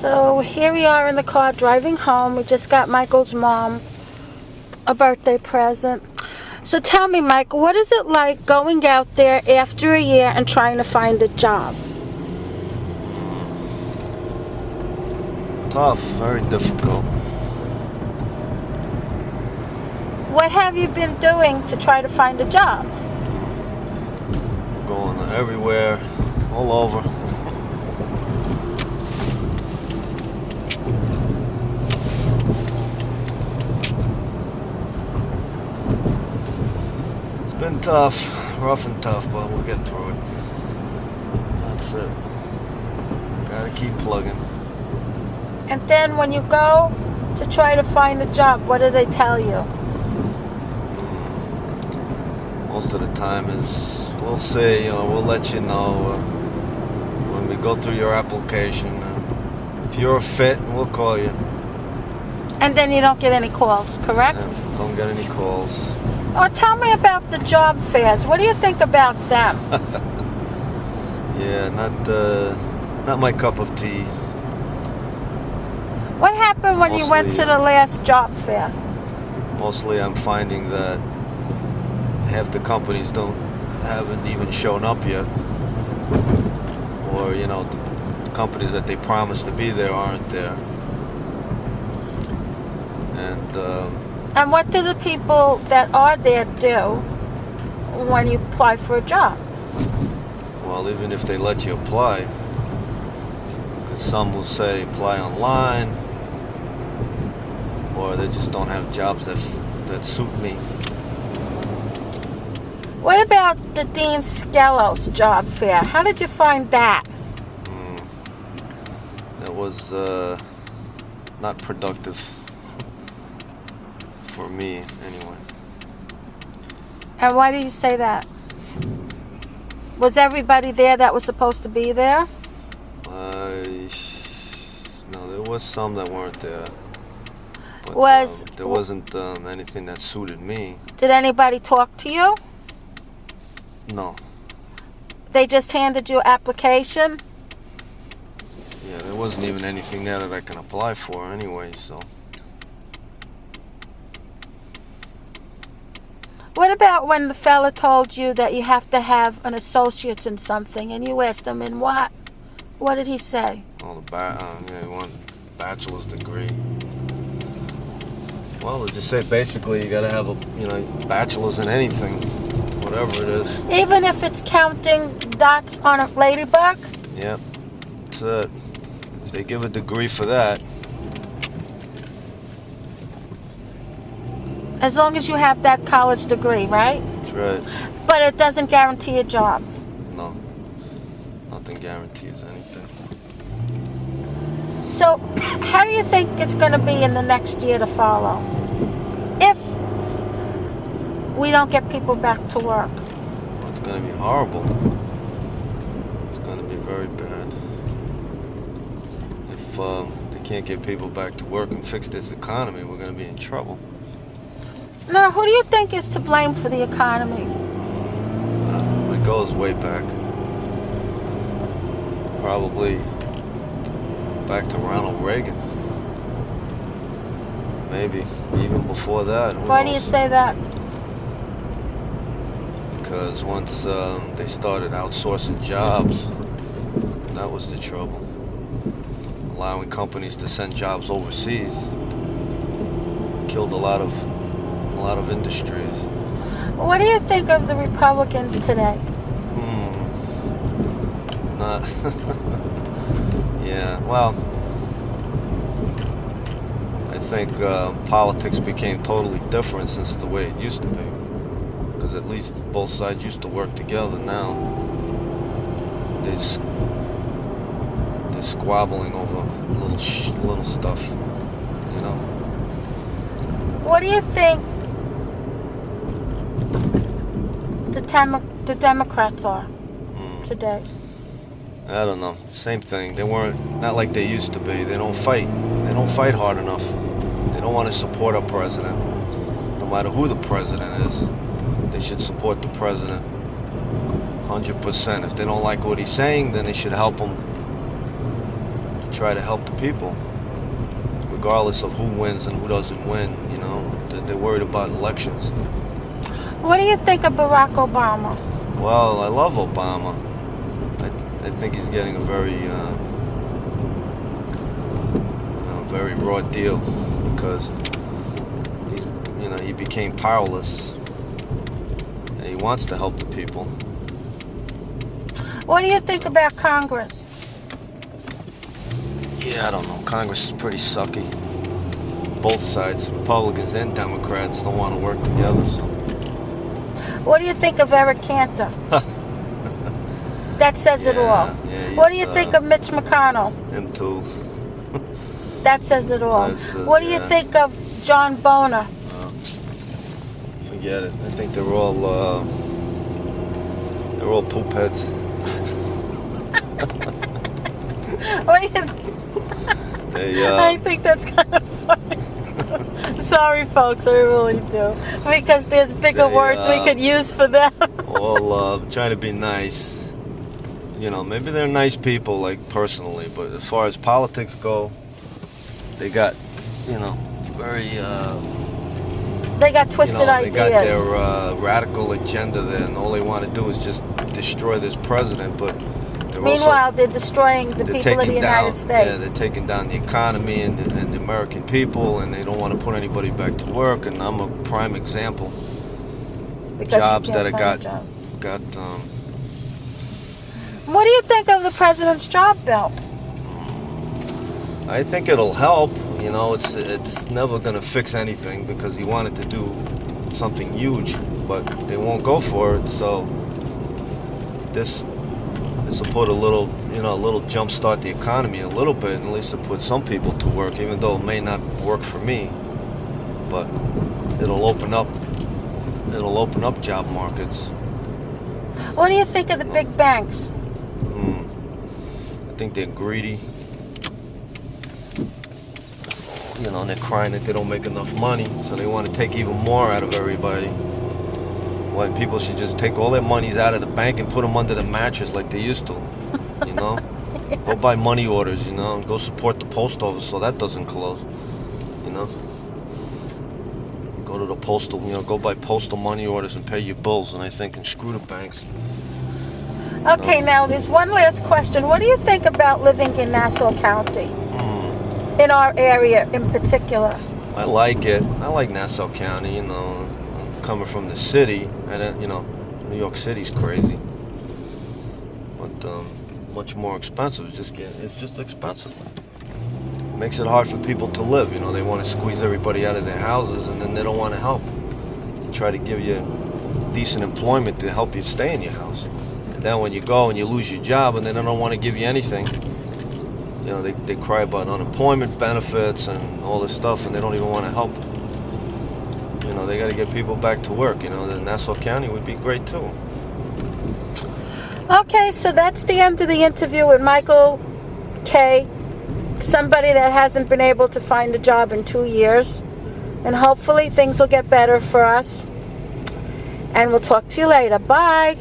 So here we are in the car driving home. We just got Michael's mom a birthday present. So tell me, Michael, what is it like going out there after a year and trying to find a job? Tough, very difficult. What have you been doing to try to find a job? Going everywhere, all over. It's been tough, rough and tough, but we'll get through it. That's it. Gotta keep plugging. And then when you go to try to find a job, what do they tell you? Most of the time is, we'll say, we'll let you know when we go through your application. If you're a fit, we'll call you. And then you don't get any calls, correct? Yeah, don't get any calls. Oh, tell me about the job fairs. What do you think about them? Yeah, not my cup of tea. What happened when you went to the last job fair? Mostly I'm finding that half the companies haven't even shown up yet. Or, the companies that they promised to be there aren't there. And what do the people that are there do when you apply for a job? Well, even if they let you apply, because some will say apply online, or they just don't have jobs that suit me. What about the Dean Skelos job fair? How did you find that? That was not productive for me, anyway. And why do you say that? Was everybody there that was supposed to be there? No, there was some that weren't there. But, there wasn't anything that suited me. Did anybody talk to you? No. They just handed you an application? Yeah, there wasn't even anything there that I can apply for anyway, so. What about when the fella told you that you have to have an associate's in something, and you asked him, in what? What did he say? Oh, he wanted a bachelor's degree. Well, they just say basically you gotta have a, bachelor's in anything, whatever it is. Even if it's counting dots on a ladybug? Yep, that's it. If they give a degree for that. As long as you have that college degree, right? That's right. But it doesn't guarantee a job. No. Nothing guarantees anything. So, how do you think it's going to be in the next year to follow? If we don't get people back to work. Well, it's going to be horrible. It's going to be very bad. If they can't get people back to work and fix this economy, we're going to be in trouble. Now, who do you think is to blame for the economy? It goes way back. Probably back to Ronald Reagan. Maybe even before that. Why do you say that? Because once they started outsourcing jobs, that was the trouble. Allowing companies to send jobs overseas killed a lot of industries. What do you think of the Republicans today? Not. Yeah, well, I think politics became totally different since the way it used to be. Because at least both sides used to work together. Now they're squabbling over little stuff, What do you think the Democrats are today? I don't know. Same thing. Not like they used to be. They don't fight. They don't fight hard enough. They don't want to support our president. No matter who the president is, they should support the president 100%. If they don't like what he's saying, then they should help him try to help the people, regardless of who wins and who doesn't win. You know, they're worried about elections. What do you think of Barack Obama? Well, I love Obama. I think he's getting a very, very raw deal because he became powerless and he wants to help the people. What do you think about Congress? Yeah, I don't know. Congress is pretty sucky. Both sides, Republicans and Democrats, don't want to work together. So. What do you think of Eric Cantor? That says it all. Yeah, what do you think of Mitch McConnell? Him too. That says it all. What do you think of John Boner? Forget it. I think they're all poop heads. What do you think? I think that's kind of funny. Sorry, folks, I really do. Because there's bigger words we could use for them. All trying to be nice. You know, maybe they're nice people, like, personally, but as far as politics go, they got, very, they got twisted ideas. They got their radical agenda there, and all they want to do is just destroy this president, but meanwhile, they're destroying the people of the United States. Yeah, they're taking down the economy and the American people, and they don't want to put anybody back to work, and I'm a prime example. Because jobs that I got what do you think of the president's job bill? I think it'll help. You know, it's never going to fix anything because he wanted to do something huge, but they won't go for it. So this will put a little jump start the economy a little bit, and at least it'll put some people to work, even though it may not work for me. But it'll open up job markets. What do you think of the big banks? I think they're greedy. You know, and they're crying that they don't make enough money, so they want to take even more out of everybody. When people should just take all their monies out of the bank and put them under the mattress like they used to. You know, go buy money orders. You know, and go support the post office so that doesn't close. You know, go to the postal. You know, go buy postal money orders and pay your bills. And screw the banks. Okay, now there's one last question. What do you think about living in Nassau County? In our area in particular? I like it. I like Nassau County, coming from the city. And, New York City's crazy. But much more expensive. It's just expensive. It makes it hard for people to live. You know, they want to squeeze everybody out of their houses, and then they don't want to help. They try to give you decent employment to help you stay in your house. Then when you go and you lose your job and then they don't want to give you anything, they cry about unemployment benefits and all this stuff, and they don't even want to help. They got to get people back to work. The Nassau County would be great too. Okay, so that's the end of the interview with Michael K., somebody that hasn't been able to find a job in 2 years. And hopefully things will get better for us. And we'll talk to you later. Bye.